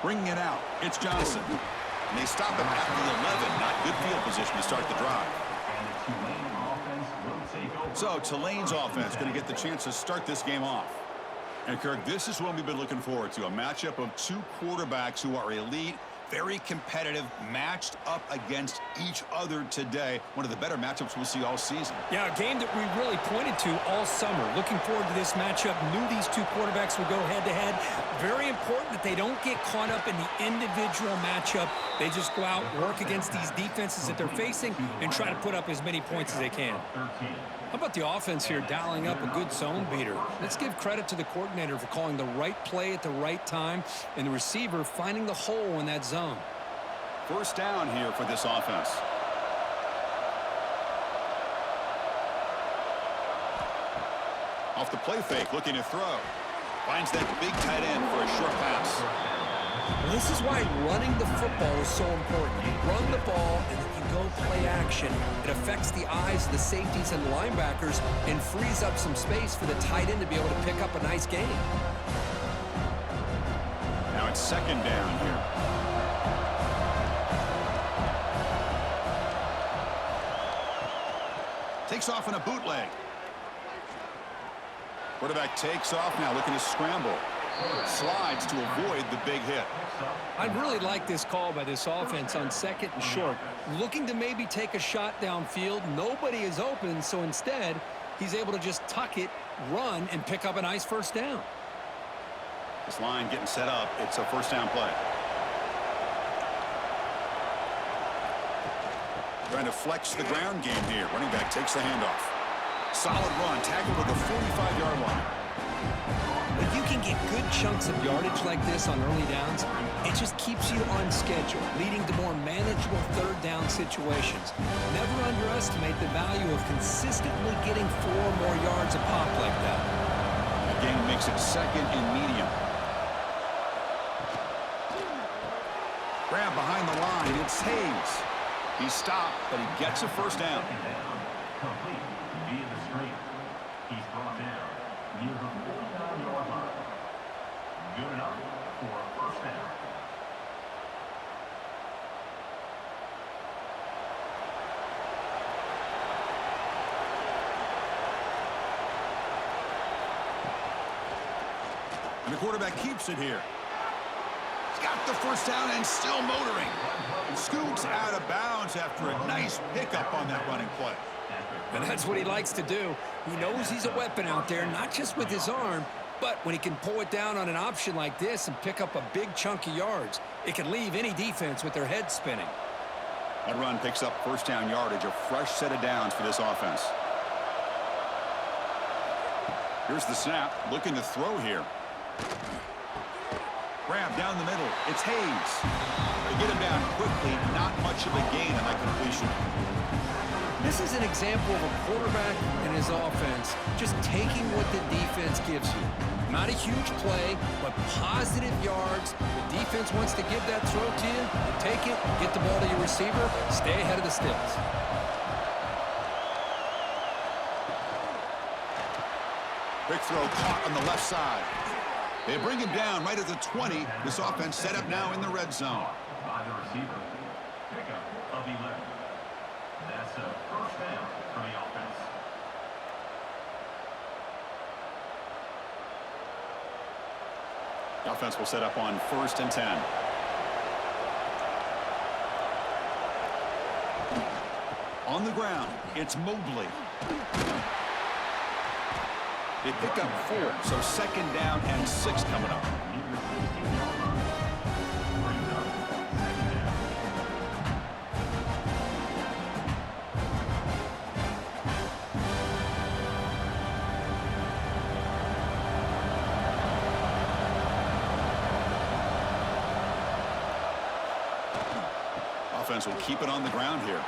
Bringing it out, it's Johnson. And they stop him at the 11. Not good field position to start the drive. So Tulane's offense going to get the chance to start this game off. And Kirk, this is what we've been looking forward to, a matchup of two quarterbacks who are elite, very competitive, matched up against each other today. One of the better matchups we'll see all season. Yeah, a game that we really pointed to all summer. Looking forward to this matchup. Knew these two quarterbacks would go head-to-head. Very important that they don't get caught up in the individual matchup. They just go out, work against these defenses that they're facing, and try to put up as many points as they can. How about the offense here dialing up a good zone beater? Let's give credit to the coordinator for calling the right play at the right time and the receiver finding the hole in that zone. First down here for this offense. Off the play fake, looking to throw. Finds that big tight end for a short pass. Well, this is why running the football is so important. You run the ball and then you go play action. It affects the eyes of the safeties and linebackers and frees up some space for the tight end to be able to pick up a nice gain. Now it's second down here. Takes off in a bootleg. Quarterback takes off now, looking to scramble. Slides to avoid the big hit. I really like this call by this offense on second and short. Looking to maybe take a shot downfield. Nobody is open, so instead, he's able to just tuck it, run, and pick up a nice first down. This line getting set up. It's a first down play. Trying to flex the ground game here. Running back takes the handoff. Solid run, tackled at the 45-yard line. When you can get good chunks of yardage like this on early downs, it just keeps you on schedule, leading to more manageable third down situations. Never underestimate the value of consistently getting 4 more yards a pop like that. The game makes it second and medium. Grab behind the line, it's Hayes. He stopped, but he gets a first down. Complete via the screen. He's brought down near the 49-yard line. Good enough for a first down. And the quarterback keeps it here. He's got the first down and still motoring. And scoots out of bounds after a nice pickup on that running play. And that's what he likes to do. He knows he's a weapon out there, not just with his arm, but when he can pull it down on an option like this and pick up a big chunk of yards, it can leave any defense with their head spinning. That run picks up first down yardage, a fresh set of downs for this offense. Here's the snap, looking to throw here. Grab down the middle, it's Hayes. They get him down quickly, not much of a gain on that completion. This is an example of a quarterback and his offense just taking what the defense gives you. Not a huge play, but positive yards. The defense wants to give that throw to you. You take it, get the ball to your receiver, stay ahead of the sticks. Quick throw caught on the left side. They bring him down right at the 20. This offense set up now in the red zone. By the receiver. Pickup of 11. That's a first down for the offense. The offense will set up on 1st and 10. On the ground, it's Mobley. They pick up 4, so second down and 6 coming up. Offense will keep it on the ground here.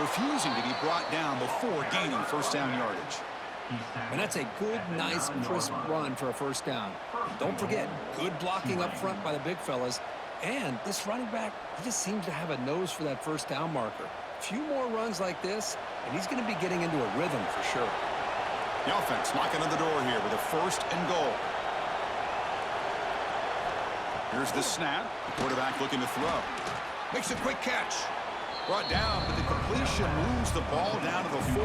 Refusing to be brought down before gaining first down yardage. And that's a good, nice, crisp run for a first down. Don't forget, good blocking up front by the big fellas. And this running back, he just seems to have a nose for that first down marker. A few more runs like this, and he's going to be getting into a rhythm for sure. The offense knocking on the door here with a 1st and goal. Here's the snap. The quarterback looking to throw. Makes a quick catch. Brought down, but the completion moves the ball down to the 4.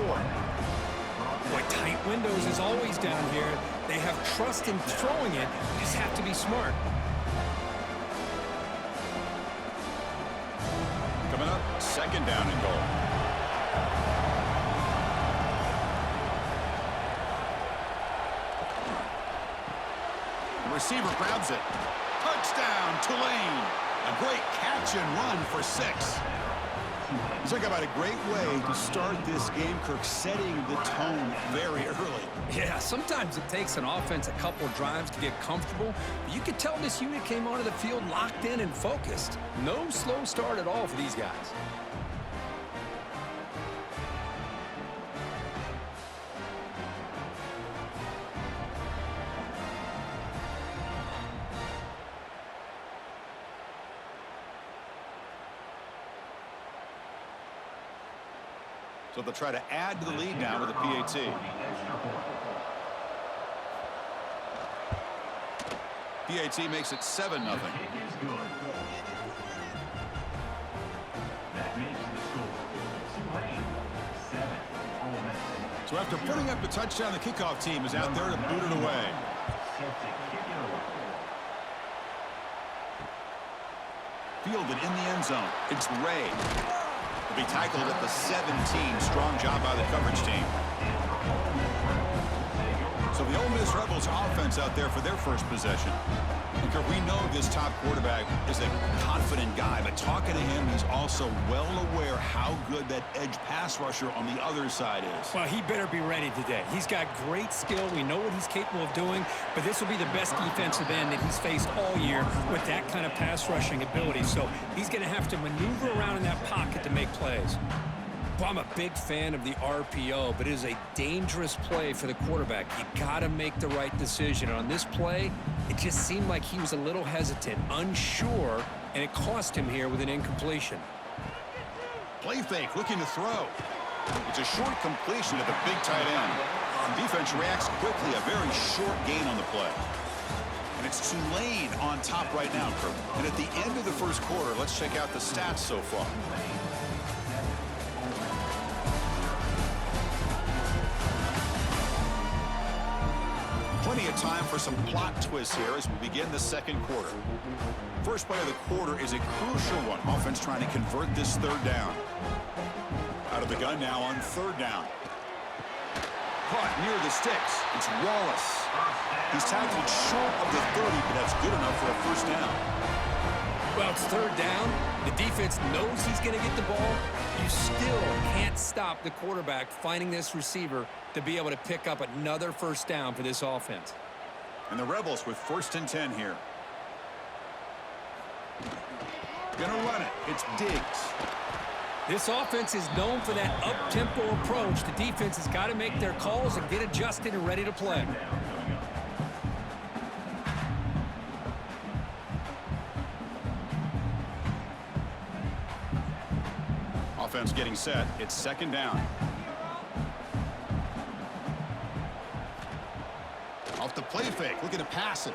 Boy, tight windows is always down here. They have trust in throwing it. You just have to be smart. Coming up, 2nd down and goal. The receiver grabs it. Touchdown, Tulane. A great catch and run for 6. Talk about a great way to start this game, Kirk, setting the tone very early. Yeah, sometimes it takes an offense a couple of drives to get comfortable. But you could tell this unit came onto the field locked in and focused. No slow start at all for these guys. So they'll try to add to the lead now with a PAT. PAT makes it 7-0. So after putting up the touchdown, the kickoff team is out there to boot it away. Fielded in the end zone. It's Ray. Will be tackled at the 17. Strong job by the coverage team. So the Ole Miss Rebels offense out there for their first possession. Because we know this top quarterback is a confident guy, but talking to him, he's also well aware how good that edge pass rusher on the other side is. Well, he better be ready today. He's got great skill. We know what he's capable of doing, but this will be the best defensive end that he's faced all year with that kind of pass rushing ability. So he's going to have to maneuver around in that pocket to make plays. Well, I'm a big fan of the RPO, but it is a dangerous play for the quarterback. You got to make the right decision. And on this play, it just seemed like he was a little hesitant, unsure, and it cost him here with an incompletion. Play fake, looking to throw. It's a short completion at the big tight end. The defense reacts quickly, a very short gain on the play. And it's Tulane on top right now, Kirk. And at the end of the first quarter, let's check out the stats so far. Plenty of time for some plot twists here as we begin the second quarter. First play of the quarter is a crucial one. Offense trying to convert this 3rd down. Out of the gun now on 3rd down. Caught near the sticks. It's Wallace. He's tackled short of the 30, but that's good enough for a 1st down. Well, it's 3rd down. The defense knows he's going to get the ball. You still can't stop the quarterback finding this receiver to be able to pick up another 1st down for this offense. And the Rebels with 1st and 10 here. Gonna run it. It's Diggs. This offense is known for that up-tempo approach. The defense has got to make their calls and get adjusted and ready to play. Offense getting set. It's 2nd down. Off the play fake, looking to pass it.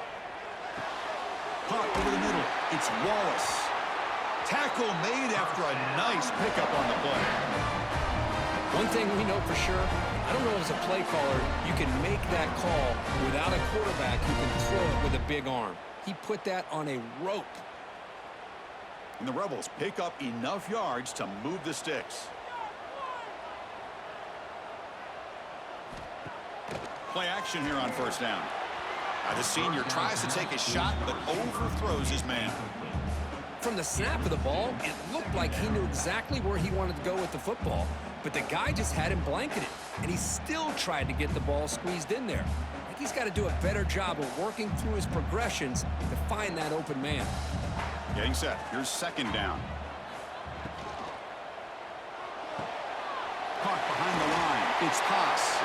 Caught over the middle. It's Wallace. Tackle made after a nice pickup on the play. One thing we know for sure, I don't know as a play caller, you can make that call without a quarterback who can throw it with a big arm. He put that on a rope. And the Rebels pick up enough yards to move the sticks. Play action here on 1st down. The senior tries to take a shot, but overthrows his man. From the snap of the ball, it looked like he knew exactly where he wanted to go with the football, but the guy just had him blanketed, and he still tried to get the ball squeezed in there. I think he's got to do a better job of working through his progressions to find that open man. Getting set. Here's 2nd down. Caught behind the line. It's Haas.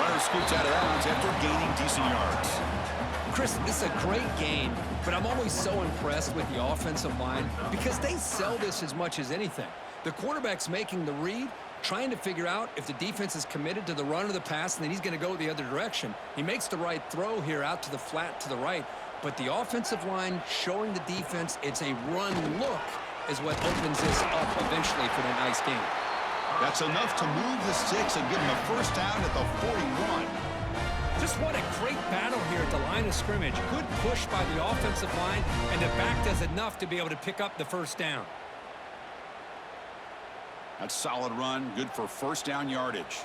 Runner scoots out of bounds after gaining decent yards. Chris, this is a great game, but I'm always so impressed with the offensive line because they sell this as much as anything. The quarterback's making the read, trying to figure out if the defense is committed to the run or the pass, and then he's going to go the other direction. He makes the right throw here out to the flat to the right, but the offensive line showing the defense it's a run look is what opens this up eventually for the nice game. That's enough to move the sticks and give them a first down at the 41. Just what a great battle here at the line of scrimmage. Good push by the offensive line, and the back does enough to be able to pick up the first down. That's solid run, good for first down yardage.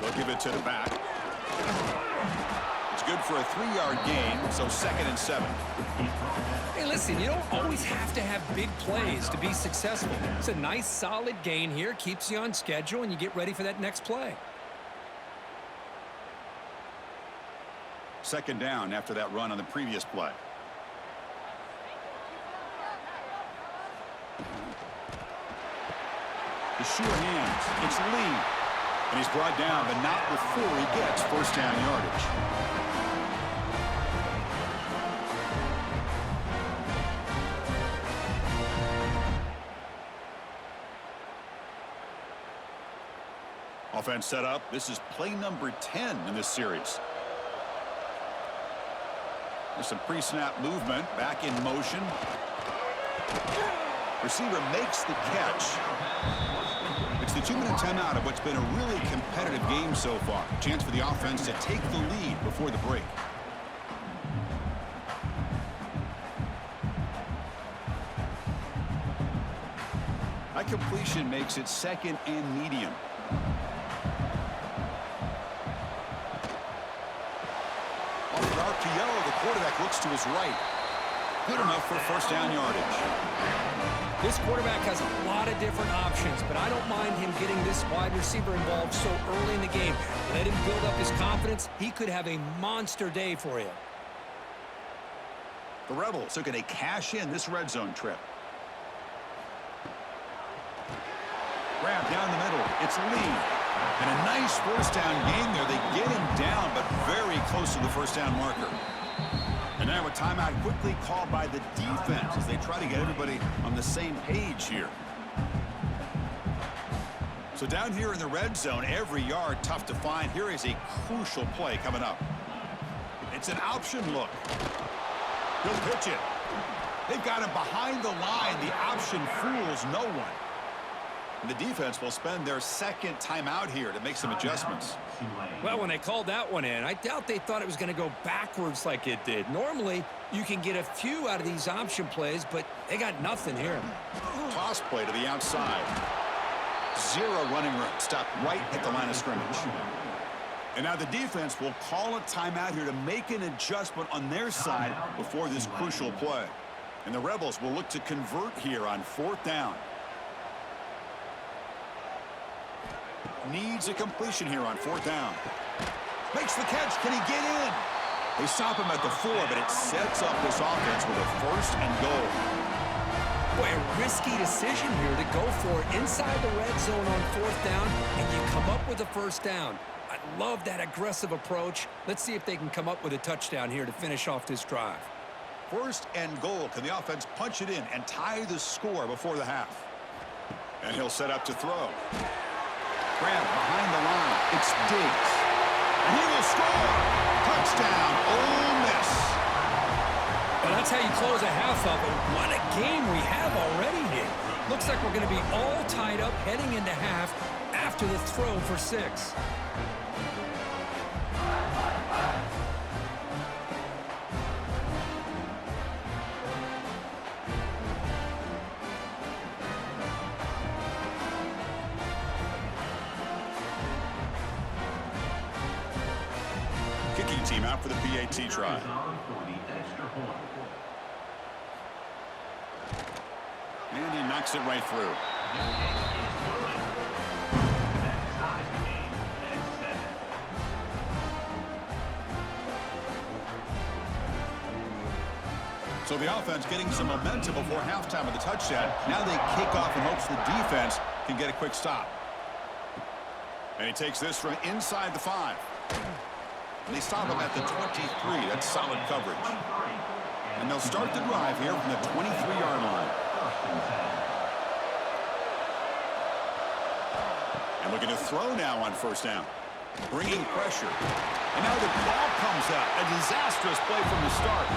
They'll give it to the back. It's good for a 3-yard gain, so 2nd and 7. Hey, listen, you don't always have to have big plays to be successful. It's a nice, solid gain here, keeps you on schedule, and you get ready for that next play. 2nd down after that run on the previous play. The sure hands. It's Lee. And he's brought down, but not before he gets first down yardage. Offense set up. This is play number 10 in this series. There's some pre-snap movement. Back in motion. Receiver makes the catch. It's the 2-minute timeout of what's been a really competitive game so far. Chance for the offense to take the lead before the break. That completion makes it 2nd and medium. Off the RPO, the quarterback looks to his right. Good enough for first down yardage. This quarterback has a lot of different options, but I don't mind him getting this wide receiver involved so early in the game. Let him build up his confidence. He could have a monster day for you. The Rebels are going to cash in this red zone trip. Grab down the middle. It's Lee. And a nice first down gain there. They get him down, but very close to the first down marker. And now a timeout quickly called by the defense as they try to get everybody on the same page here. So down here in the red zone, every yard tough to find. Here is a crucial play coming up. It's an option look. He'll pitch it. They've got him behind the line. The option fools no one. And the defense will spend their 2nd timeout here to make some adjustments. Well, when they called that one in, I doubt they thought it was going to go backwards like it did. Normally, you can get a few out of these option plays, but they got nothing here. Toss play to the outside. 0 running room. Stop right at the line of scrimmage. And now the defense will call a timeout here to make an adjustment on their side before this crucial play. And the Rebels will look to convert here on 4th down. Needs a completion here on 4th down. Makes the catch. Can he get in? They stop him at the 4, but it sets up this offense with a 1st and goal. Boy, a risky decision here to go for it inside the red zone on 4th down, and you come up with a first down. I love that aggressive approach. Let's see if they can come up with a touchdown here to finish off this drive. 1st and goal. Can the offense punch it in and tie the score before the half? And he'll set up to throw. Grab behind the line. It's Diggs. And he will score. Touchdown, Ole Miss. Well, that's how you close a half of it. What a game we have already here. Looks like we're going to be all tied up heading into half after the throw for 6. Kicking team out for the PAT try. And he knocks it right through. So the offense getting some momentum before halftime with the touchdown. Now they kick off in hopes the defense can get a quick stop. And he takes this from inside the 5. And they stop him at the 23. That's solid coverage. And they'll start the drive here from the 23-yard line. And looking to throw now on 1st down. bringing pressure. And now the ball comes out. A disastrous play from the start.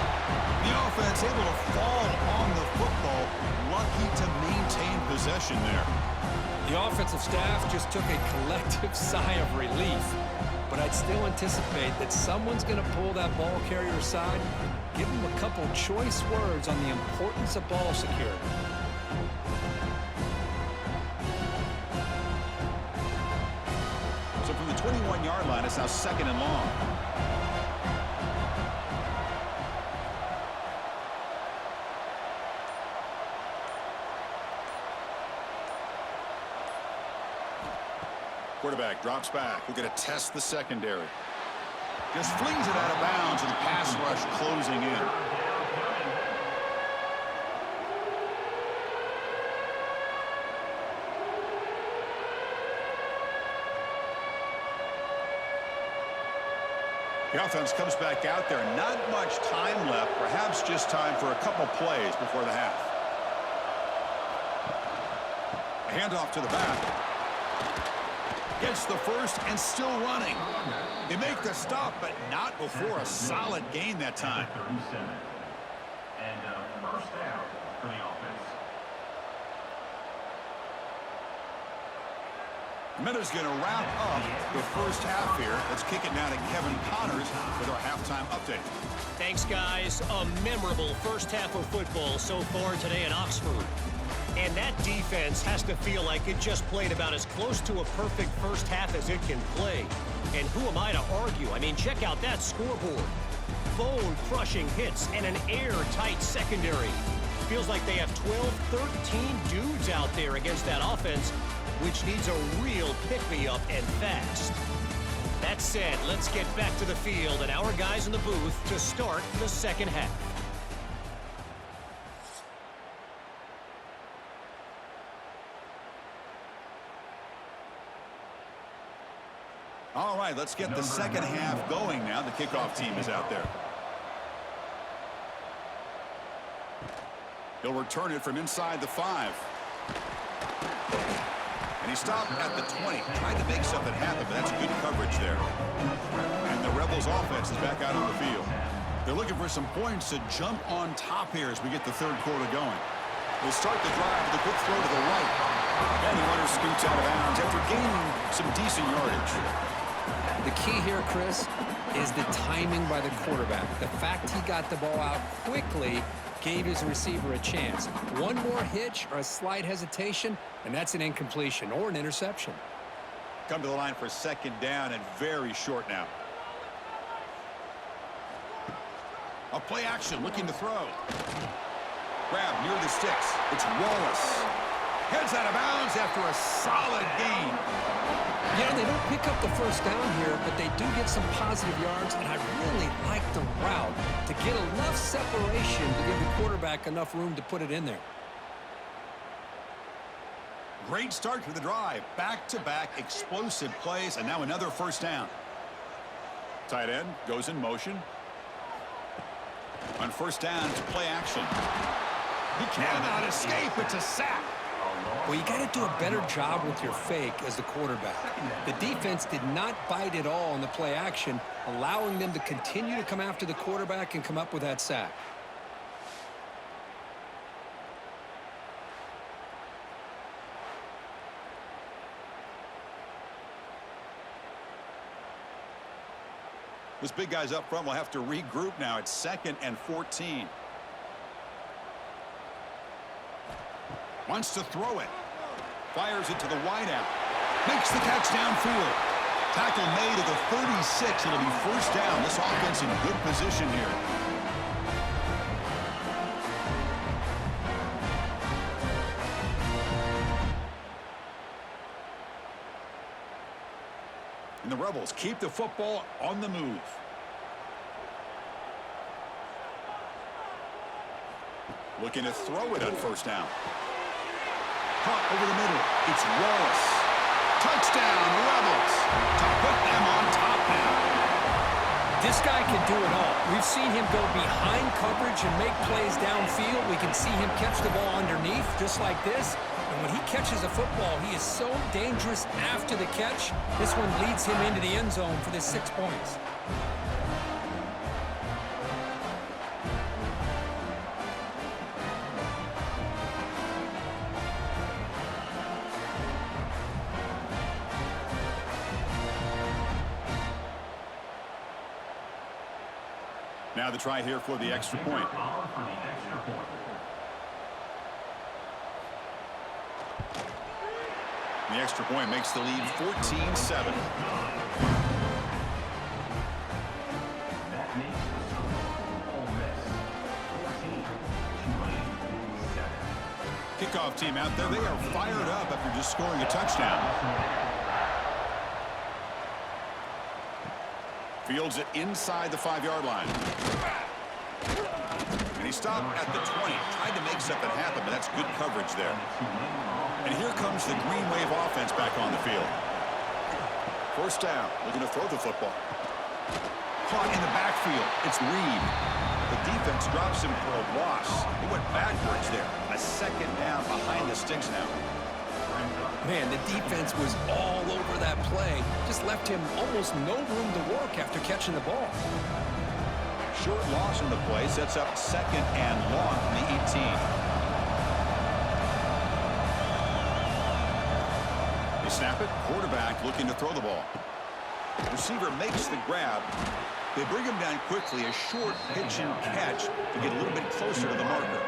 The offense able to fall on the football. Lucky to maintain possession there. The offensive staff just took a collective sigh of relief. But I'd still anticipate that someone's going to pull that ball carrier aside, give him a couple choice words on the importance of ball security. So from the 21-yard line, it's now 2nd and long. Quarterback drops back. We're going to test the secondary. Just flings it out of bounds, and the pass rush closing in. The offense comes back out there. Not much time left. Perhaps just time for a couple plays before the half. A handoff to the back. Gets the first and still running. They make the stop, but not before a solid gain that time. 37. And first down for the offense. Miller's going to wrap up the first half here. Let's kick it now to Kevin Connors with our halftime update. Thanks, guys. A memorable first half of football so far today in Oxford. And that defense has to feel like it just played about as close to a perfect first half as it can play. And who am I to argue? I mean, check out that scoreboard. Bone-crushing hits and an airtight secondary. Feels like they have 12, 13 dudes out there against that offense, which needs a real pick-me-up and fast. That said, let's get back to the field and our guys in the booth to start the second half. All right, let's get the second half going now. The kickoff team is out there. He'll return it from inside the 5. And he stopped at the 20. Tried to make something happen, but that's good coverage there. And the Rebels offense is back out on the field. They're looking for some points to jump on top here as we get the third quarter going. They start the drive with a quick throw to the right. And the runner scoots out of bounds after gaining some decent yardage. The key here, Chris, is the timing by the quarterback. The fact he got the ball out quickly gave his receiver a chance. One more hitch or a slight hesitation, and that's an incompletion or an interception. Come to the line for second down and very short now. A play action looking to throw. Grab near the sticks. It's Wallace. Heads out of bounds after a solid gain. Yeah, they don't pick up the first down here, but they do get some positive yards, and I really like the route to get enough separation to give the quarterback enough room to put it in there. Great start to the drive. Back-to-back explosive plays, and now another first down. Tight end goes in motion. On first down, it's play action. He cannot escape. It's a sack. Well, you got to do a better job with your fake as the quarterback. The defense did not bite at all on the play action, allowing them to continue to come after the quarterback and come up with that sack. Those big guys up front will have to regroup now. It's 2nd and 14. Wants to throw it. Fires it to the wideout. Makes the catch downfield. Tackle made at the 36. It'll be first down. This offense in good position here. And the Rebels keep the football on the move. Looking to throw it on first down. Caught over the middle. It's Wallace. Touchdown, Rebels. To put them on top now. This guy can do it all. We've seen him go behind coverage and make plays downfield. We can see him catch the ball underneath just like this. And when he catches a football, he is so dangerous after the catch. This one leads him into the end zone for the 6 points. Now the try here for the extra point. The extra point makes the lead 14-7. Kickoff team out there. They are fired up after just scoring a touchdown. Fields it inside the 5-yard line. And he stopped at the 20. Tried to make something happen, but that's good coverage there. And here comes the Green Wave offense back on the field. First down, looking to throw the football. Caught in the backfield. It's Reed. The defense drops him for a loss. He went backwards there. A second down behind the sticks now. Man, the defense was all over that play. Just left him almost no room to work after catching the ball. Short loss in the play sets up second and long from the 18. They snap it. Quarterback looking to throw the ball. Receiver makes the grab. They bring him down quickly. A short pitch and catch to get a little bit closer to the marker.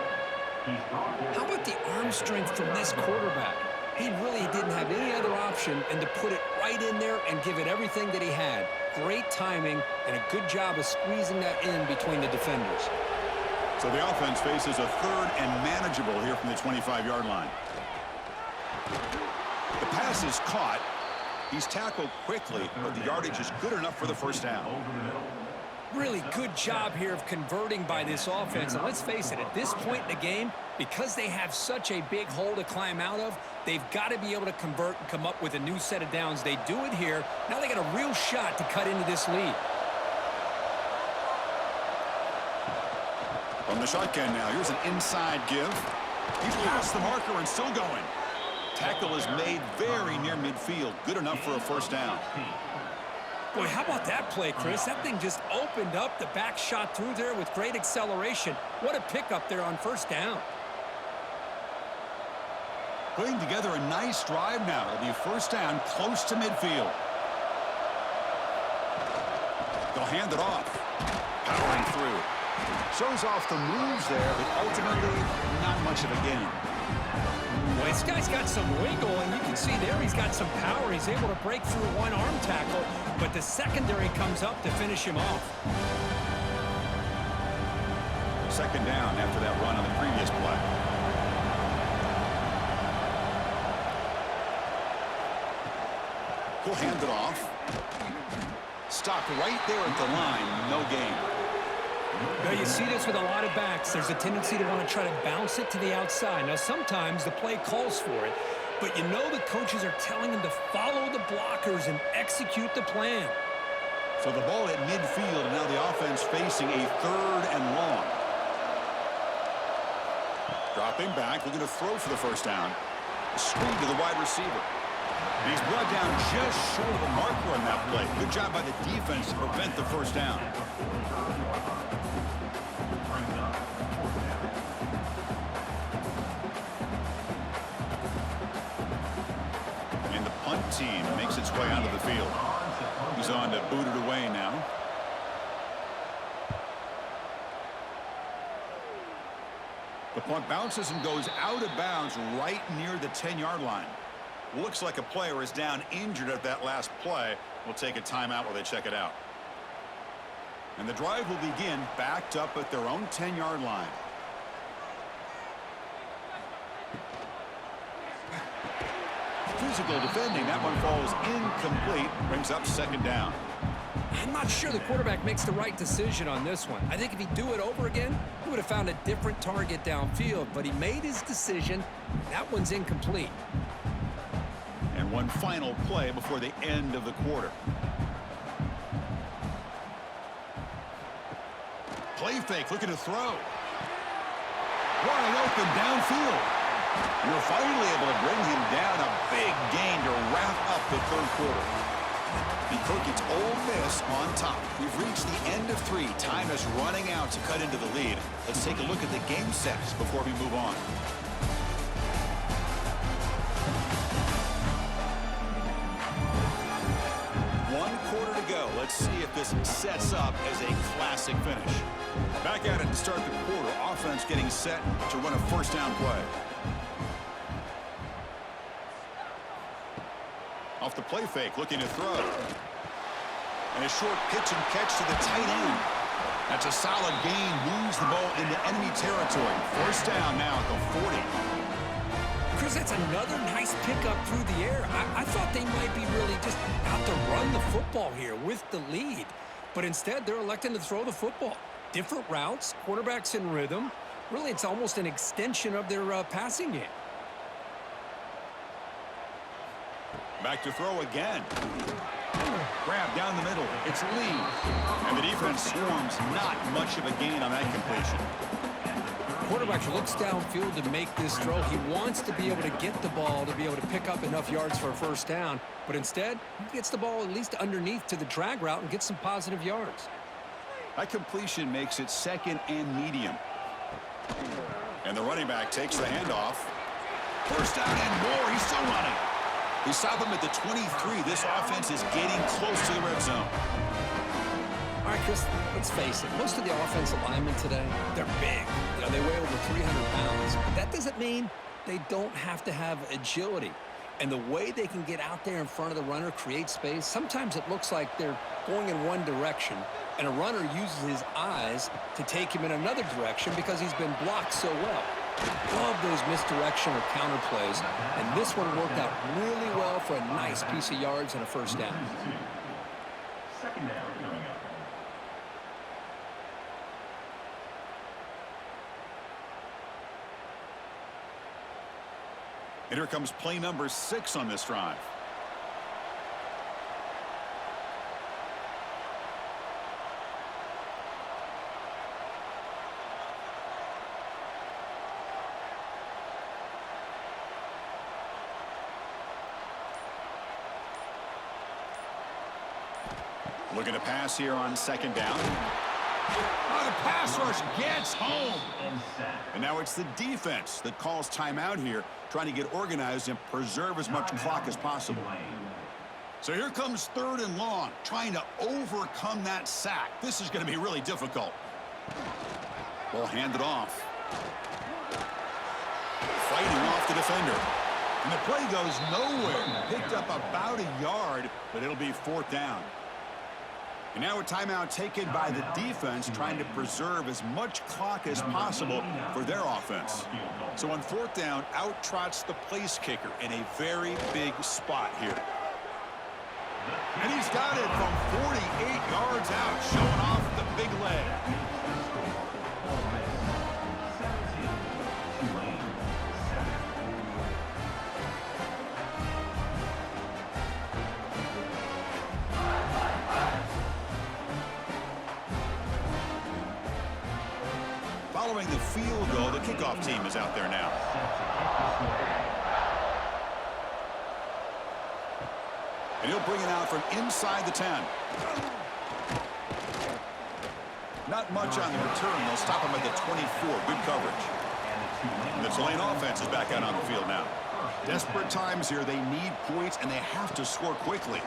How about the arm strength from this quarterback? He really didn't have any other option than to put it right in there and give it everything that he had. Great timing and a good job of squeezing that in between the defenders. So the offense faces a third and manageable here from the 25-yard line. The pass is caught. He's tackled quickly, but the yardage is good enough for the first down. Really good job here of converting by this offense. And let's face it, at this point in the game, because they have such a big hole to climb out of, they've got to be able to convert and come up with a new set of downs. They do it here. Now they got a real shot to cut into this lead. On the shotgun now, here's an inside give. He's past the marker and still going. Tackle is made very near midfield. Good enough for a first down. Boy, how about that play, Chris? That thing just opened up. The back shot through there with great acceleration. What a pickup there on first down. Putting together a nice drive now. It'll be first down close to midfield. They'll hand it off. Powering through. Shows off the moves there, but ultimately not much of a gain. Well, this guy's got some wiggle, and you can see there he's got some power. He's able to break through one arm tackle, but the secondary comes up to finish him off. Second down after that run on the previous play. He'll hand it off. Stopped right there at the line. No gain. Now you see this with a lot of backs. There's a tendency to want to try to bounce it to the outside. Now sometimes the play calls for it, but you know the coaches are telling them to follow the blockers and execute the plan. So the ball at midfield, and now the offense facing a third and long. Dropping back, looking to throw for the first down. Screen to the wide receiver. And he's brought down just short of a marker on that play. Good job by the defense to prevent the first down. And the punt team makes its way onto the field. He's on to boot it away now. The punt bounces and goes out of bounds right near the 10-yard line. Looks like a player is down injured at that last play. We'll take a timeout while they check it out. And the drive will begin backed up at their own 10-yard line. Physical defending. That one falls incomplete. Brings up second down. I'm not sure the quarterback makes the right decision on this one. I think if he'd do it over again, he would have found a different target downfield, but he made his decision. That one's incomplete. And one final play before the end of the quarter. Play fake, looking to throw. Wide open downfield. And they're finally able to bring him down. A big gain to wrap up the third quarter. And Cook, it's Ole Miss on top. We've reached the end of 3. Time is running out to cut into the lead. Let's take a look at the game sets before we move on. Let's see if this sets up as a classic finish. Back at it to start the quarter. Offense getting set to run a first down play. Off the play fake, looking to throw. And a short pitch and catch to the tight end. That's a solid gain. Moves the ball into enemy territory. First down now at the 40. Chris, that's another nice pickup through the air. I thought they might be really just out to run the football here with the lead. But instead, they're electing to throw the football. Different routes, quarterbacks in rhythm. Really, it's almost an extension of their passing game. Back to throw again. Grab down the middle. It's Lee. And the defense swarms. Not much of a gain on that completion. Quarterback looks downfield to make this throw. He wants to be able to get the ball to be able to pick up enough yards for a first down. But instead, he gets the ball at least underneath to the drag route and gets some positive yards. That completion makes it second and medium. And the running back takes the handoff. First down and more. He's still running. We stop him at the 23. This offense is getting close to the red zone. All right, Chris, let's face it. Most of the offensive linemen today, they're big. You know, they weigh over 300 pounds. But that doesn't mean they don't have to have agility. And the way they can get out there in front of the runner, create space, sometimes it looks like they're going in one direction, and a runner uses his eyes to take him in another direction because he's been blocked so well. Love those misdirection or counter plays, and this one worked out really well for a nice piece of yards and a first down. Second down coming up. And here comes play number 6 on this drive. Looking to pass here on second down. Oh, the pass rush gets home. And now it's the defense that calls timeout here, trying to get organized and preserve as much clock as possible. So here comes third and long, trying to overcome that sack. This is going to be really difficult. Ball handed off. Fighting off the defender. And the play goes nowhere. Picked up about a yard, but it'll be fourth down. And now a timeout taken by the defense, trying to preserve as much clock as possible for their offense. So on fourth down, out trots the place kicker in a very big spot here. And he's got it from 48 yards out, showing off the big leg. Following the field goal, the kickoff team is out there now. And he'll bring it out from inside the 10. Not much on the return. They'll stop him at the 24. Good coverage. And the Tulane offense is back out on the field now. Desperate times here. They need points, and they have to score quickly.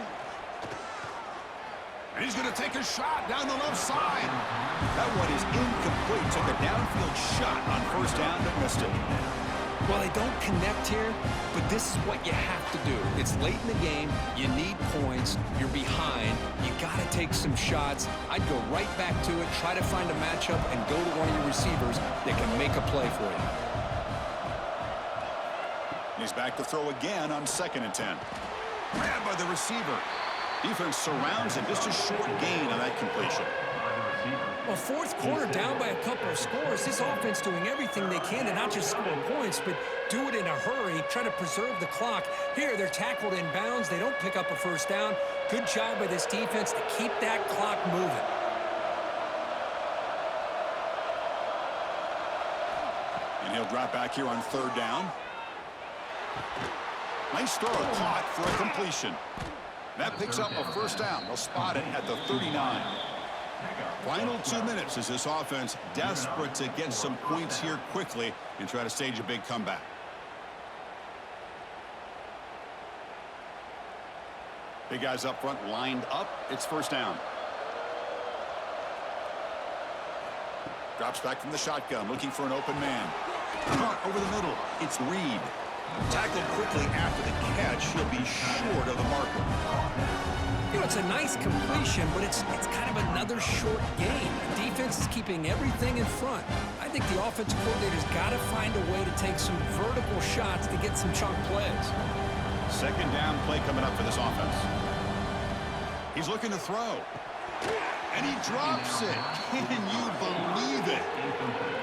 And he's going to take a shot down the left side. That one is incomplete. Took a downfield shot on first down, but missed it. Well, they don't connect here, but this is what you have to do. It's late in the game. You need points. You're behind. You got to take some shots. I'd go right back to it, try to find a matchup, and go to one of your receivers that can make a play for you. He's back to throw again on 2nd and 10. Grabbed by the receiver. Defense surrounds him. Just a short gain on that completion. Well, fourth quarter down by a couple of scores. This offense doing everything they can to not just score points, but do it in a hurry, try to preserve the clock. Here, they're tackled in bounds. They don't pick up a first down. Good job by this defense to keep that clock moving. And he'll drop back here on third down. Nice throw, caught for a completion. That picks up a first down. They'll spot it at the 39. Final 2 minutes as this offense desperate to get some points here quickly and try to stage a big comeback. Big guys up front lined up. It's first down. Drops back from the shotgun, looking for an open man. Caught over the middle. It's Reed. Tackled quickly after the catch. He'll be short of the marker. You know, it's a nice completion, but it's kind of another short game. The defense is keeping everything in front. I think the offensive coordinator's got to find a way to take some vertical shots to get some chunk plays. Second down play coming up for this offense. He's looking to throw. And he drops it. Can you believe it?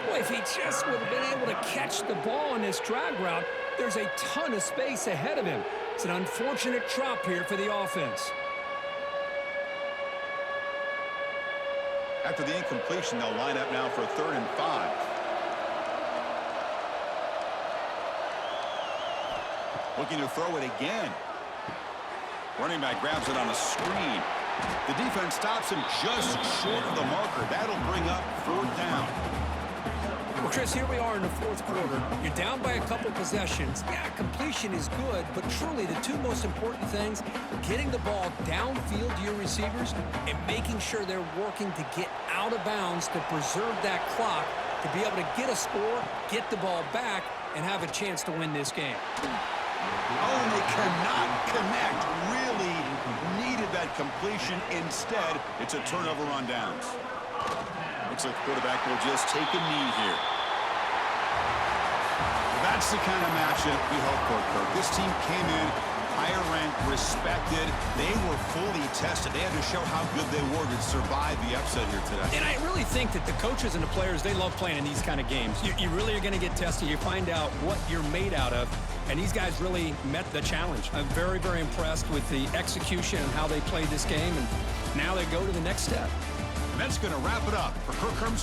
Boy, if he just would have been able to catch the ball on this drag route, there's a ton of space ahead of him. It's an unfortunate drop here for the offense. After the incompletion, they'll line up now for a 3rd and 5. Looking to throw it again. Running back grabs it on a screen. The defense stops him just short of the marker. That'll bring up 4th down. Well, Chris, here we are in the 4th quarter. You're down by a couple possessions. Yeah, completion is good, but truly the two most important things, getting the ball downfield to your receivers and making sure they're working to get out of bounds to preserve that clock, to be able to get a score, get the ball back, and have a chance to win this game. Oh, and they cannot connect. Really needed that completion. Instead, it's a turnover on downs. Looks like the quarterback will just take a knee here. That's the kind of matchup we hope for, Kirk. This team came in higher ranked, respected. They were fully tested. They had to show how good they were to survive the upset here today. And I really think that the coaches and the players, they love playing in these kind of games. You really are going to get tested. You find out what you're made out of. And these guys really met the challenge. I'm very, very impressed with the execution and how they played this game. And now they go to the next step. And that's going to wrap it up for Kirk Herm's